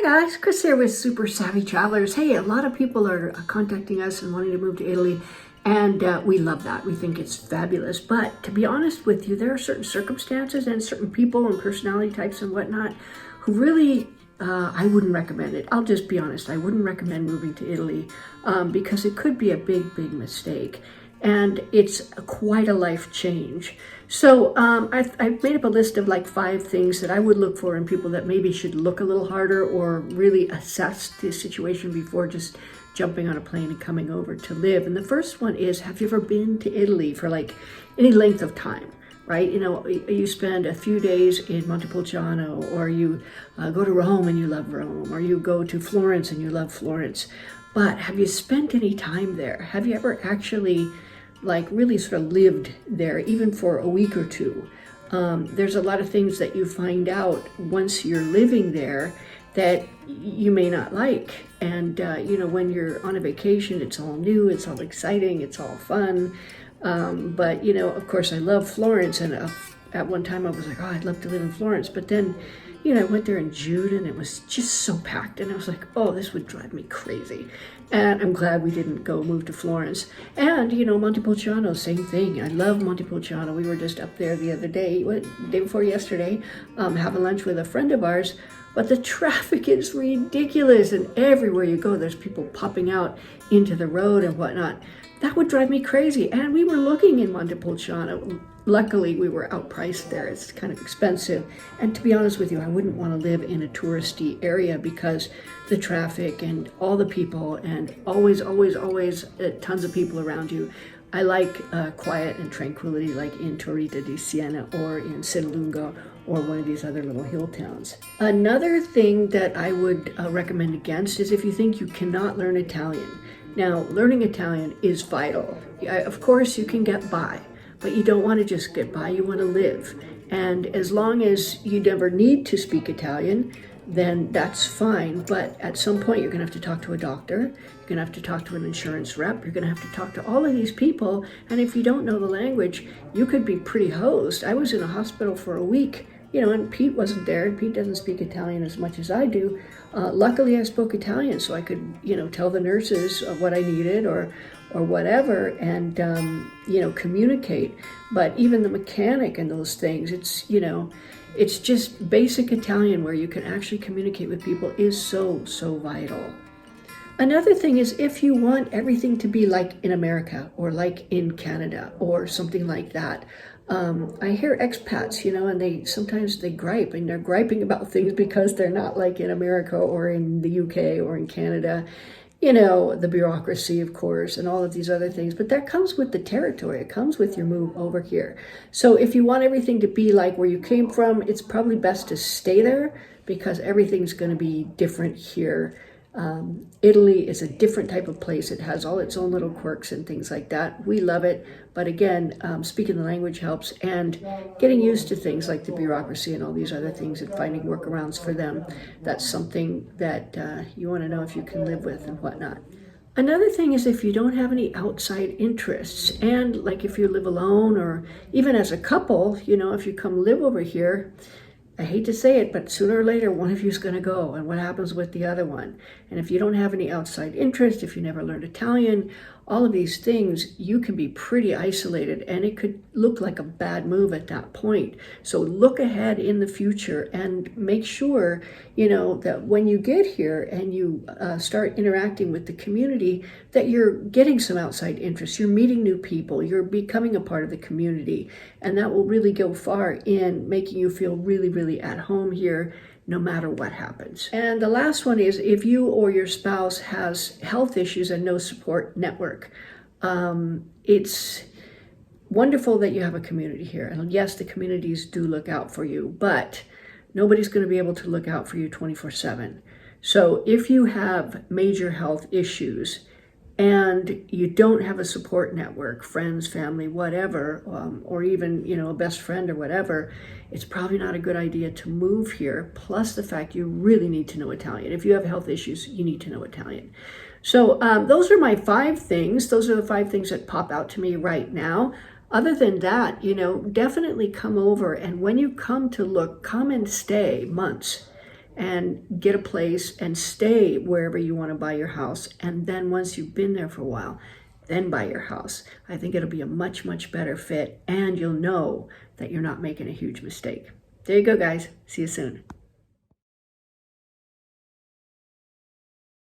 Hey guys, Chris here with Super Savvy Travelers. Hey, a lot of people are contacting us and wanting to move to Italy, and we love that. We think it's fabulous. But to be honest with you, there are certain circumstances and certain people and personality types and whatnot who really, I wouldn't recommend it. I'll just be honest, I wouldn't recommend moving to Italy because it could be a big, big mistake. And it's quite a life change. So I've made up a list of like 5 things that I would look for in people that maybe should look a little harder or really assess the situation before just jumping on a plane and coming over to live. And the first one is, have you ever been to Italy for like any length of time? Right? You know, you spend a few days in Montepulciano, or you go to Rome and you love Rome, or you go to Florence and you love Florence. But have you spent any time there? Have you ever actually like really sort of lived there, even for a week or two? There's a lot of things that you find out once you're living there that you may not like. And, you know, when you're on a vacation, it's all new, it's all exciting, it's all fun. But, you know, of course, I love Florence. And at one time I was like, oh, I'd love to live in Florence. But then, you know, I went there in June and it was just so packed. And I was like, oh, this would drive me crazy. And I'm glad we didn't go move to Florence. And, you know, Montepulciano, same thing. I love Montepulciano. We were just up there the other day, day before yesterday, having lunch with a friend of ours. But the traffic is ridiculous. And everywhere you go, there's people popping out into the road and whatnot. That would drive me crazy. And we were looking in Montepulciano. Luckily, we were outpriced there. It's kind of expensive. And to be honest with you, I wouldn't want to live in a touristy area because the traffic and all the people and always tons of people around you. I like quiet and tranquility, like in Torrita di Siena or in Sittalunga or one of these other little hill towns. Another thing that I would recommend against is if you think you cannot learn Italian. Now, learning Italian is vital. Of course, you can get by, but you don't want to just get by, you want to live. And as long as you never need to speak Italian, then that's fine. But at some point, you're going to have to talk to a doctor. You're going to have to talk to an insurance rep. You're going to have to talk to all of these people. And if you don't know the language, you could be pretty hosed. I was in a hospital for a week, you know, and Pete wasn't there. And Pete doesn't speak Italian as much as I do. Luckily, I spoke Italian, so I could, you know, tell the nurses what I needed or whatever, and, you know, communicate. But even the mechanic and those things, it's, you know, it's just basic Italian where you can actually communicate with people is so, so vital. Another thing is if you want everything to be like in America or like in Canada or something like that. I hear expats, you know, and sometimes they gripe, and they're griping about things because they're not like in America or in the UK or in Canada. You know, the bureaucracy, of course, and all of these other things. But that comes with the territory. It comes with your move over here. So if you want everything to be like where you came from, it's probably best to stay there because everything's going to be different here. Italy is a different type of place. It has all its own little quirks and things like that. We love it. But again, speaking the language helps, and getting used to things like the bureaucracy and all these other things and finding workarounds for them. That's something that you want to know if you can live with and whatnot. Another thing is if you don't have any outside interests, and like if you live alone or even as a couple, you know, if you come live over here, I hate to say it, but sooner or later, one of you is going to go, and what happens with the other one? And if you don't have any outside interest, if you never learned Italian, all of these things, you can be pretty isolated, and it could look like a bad move at that point. So look ahead in the future and make sure, you know, that when you get here and you start interacting with the community, that you're getting some outside interest, you're meeting new people, you're becoming a part of the community, and that will really go far in making you feel really, really at home here, no matter what happens. And the last one is if you or your spouse has health issues and no support network. It's wonderful that you have a community here. And yes, the communities do look out for you, but nobody's going to be able to look out for you 24/7. So if you have major health issues and you don't have a support network, friends, family, whatever, or even, you know, a best friend or whatever, it's probably not a good idea to move here. Plus the fact you really need to know Italian. If you have health issues, you need to know Italian. So those are my 5 things. Those are the 5 things that pop out to me right now. Other than that, you know, definitely come over. And when you come to look, come and stay months. and get a place and stay wherever you want to buy your house. And then once you've been there for a while, then buy your house. I think it'll be a much, much better fit, and you'll know that you're not making a huge mistake. There you go, guys. See you soon.